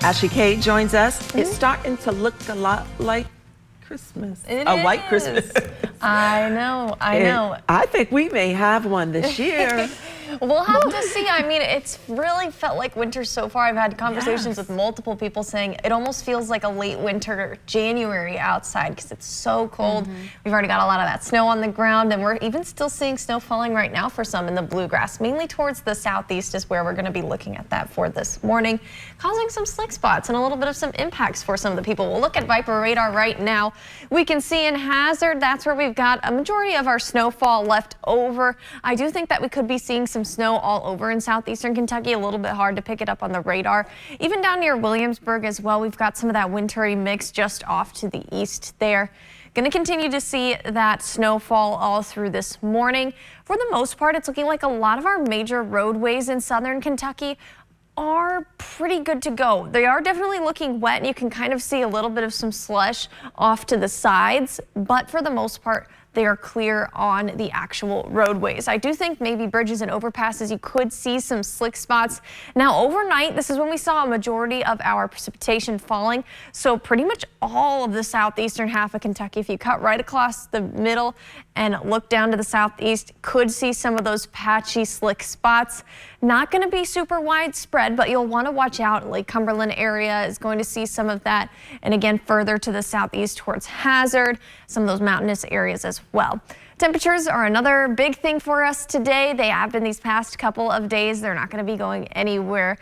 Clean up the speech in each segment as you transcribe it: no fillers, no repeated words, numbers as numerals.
Ashley Cade joins us. It's starting to look a lot like Christmas. A white Christmas. I know. I think we may have one this year. We'll have to see. I mean, it's really felt like winter so far. I've had conversations with multiple people saying it almost feels like a late winter January outside because it's so cold. We've already got a lot of that snow on the ground, and we're even still seeing snow falling right now for some in the bluegrass. Mainly towards the southeast is where we're going to be looking at that for this morning, causing some slick spots and a little bit of some impacts for some of the people. We'll look at Viper radar right now. We can see in Hazard, that's where we've got a majority of our snowfall left over. I do think that we could be seeing some snow all over in southeastern Kentucky. A little bit hard to pick it up on the radar. Even down near Williamsburg as well, we've got some of that wintry mix just off to the east there. Going to continue to see that snowfall all through this morning. For the most part, it's looking like a lot of our major roadways in southern Kentucky are pretty good to go. They are definitely looking wet, and you can kind of see a little bit of some slush off to the sides, but for the most part, they are clear on the actual roadways. I do think maybe bridges and overpasses, you could see some slick spots. Now overnight, this is when we saw a majority of our precipitation falling. So pretty much all of the southeastern half of Kentucky, if you cut right across the middle and look down to the southeast, could see some of those patchy slick spots. Not going to be super widespread, but you'll want to watch out. Lake Cumberland area is going to see some of that. And again, further to the southeast towards Hazard, some of those mountainous areas as well. Temperatures are another big thing for us today. They have been these past couple of days. They're not going to be going anywhere.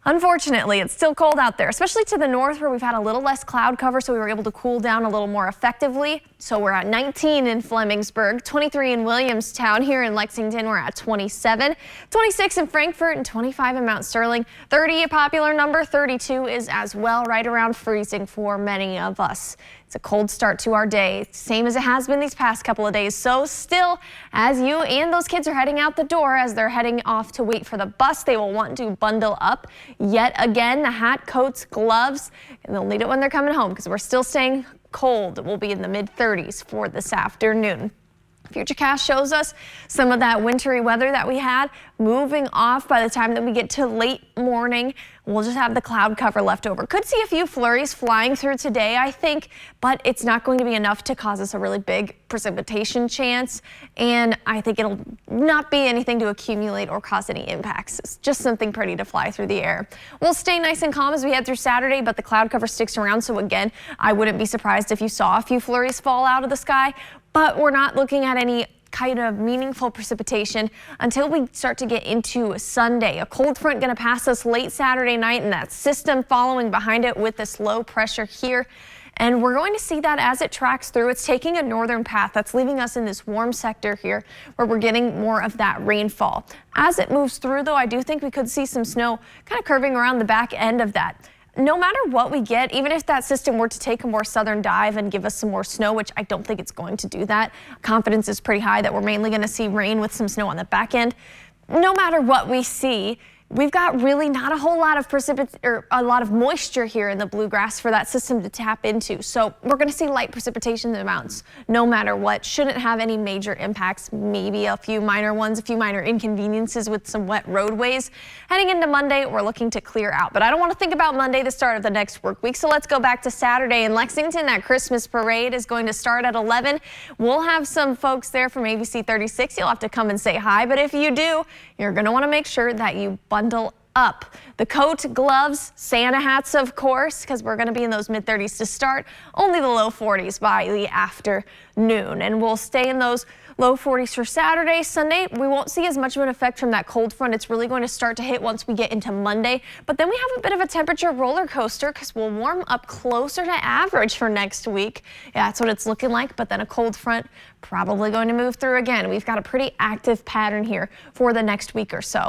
Unfortunately, it's still cold out there, especially to the north where we've had a little less cloud cover, so we were able to cool down a little more effectively. So we're at 19 in Flemingsburg, 23 in Williamstown. Here in Lexington, we're at 27, 26 in Frankfort, and 25 in Mount Sterling. 30, a popular number. 32 is as well, right around freezing for many of us. It's a cold start to our day, same as it has been these past couple of days. So still, as you and those kids are heading out the door, as they're heading off to wait for the bus, they will want to bundle up. Yet again, the hat, coats, gloves, and they'll need it when they're coming home because we're still staying cold. It will be in the mid-30s for this afternoon. Futurecast shows us some of that wintry weather that we had moving off by the time that we get to late morning. We'll just have the cloud cover left over. Could see a few flurries flying through today, I think, but it's not going to be enough to cause us a really big precipitation chance. And I think it'll not be anything to accumulate or cause any impacts. It's just something pretty to fly through the air. We'll stay nice and calm as we head through Saturday, but the cloud cover sticks around. So again, I wouldn't be surprised if you saw a few flurries fall out of the sky, but we're not looking at any kind of meaningful precipitation until we start to get into Sunday. A cold front going to pass us late Saturday night, and that system following behind it with this low pressure here. And we're going to see that as it tracks through. It's taking a northern path that's leaving us in this warm sector here where we're getting more of that rainfall. As it moves through, though, I do think we could see some snow kind of curving around the back end of that. No matter what we get, even if that system were to take a more southern dive and give us some more snow, which I don't think it's going to do that, confidence is pretty high that we're mainly going to see rain with some snow on the back end. No matter what we see, we've got really not a whole lot of a lot of moisture here in the bluegrass for that system to tap into. So we're going to see light precipitation amounts no matter what. Shouldn't have any major impacts, maybe a few minor ones, a few minor inconveniences with some wet roadways. Heading into Monday, we're looking to clear out. But I don't want to think about Monday, the start of the next work week. So let's go back to Saturday in Lexington. That Christmas parade is going to start at 11. We'll have some folks there from ABC 36. You'll have to come and say hi. But if you do, you're going to want to make sure that you bundle up. The coat, gloves, Santa hats, of course, because we're going to be in those mid-30s to start. Only the low 40s by the afternoon. And we'll stay in those low 40s for Saturday. Sunday, we won't see as much of an effect from that cold front. It's really going to start to hit once we get into Monday. But then we have a bit of a temperature roller coaster because we'll warm up closer to average for next week. Yeah, that's what it's looking like. But then a cold front probably going to move through again. We've got a pretty active pattern here for the next week or so.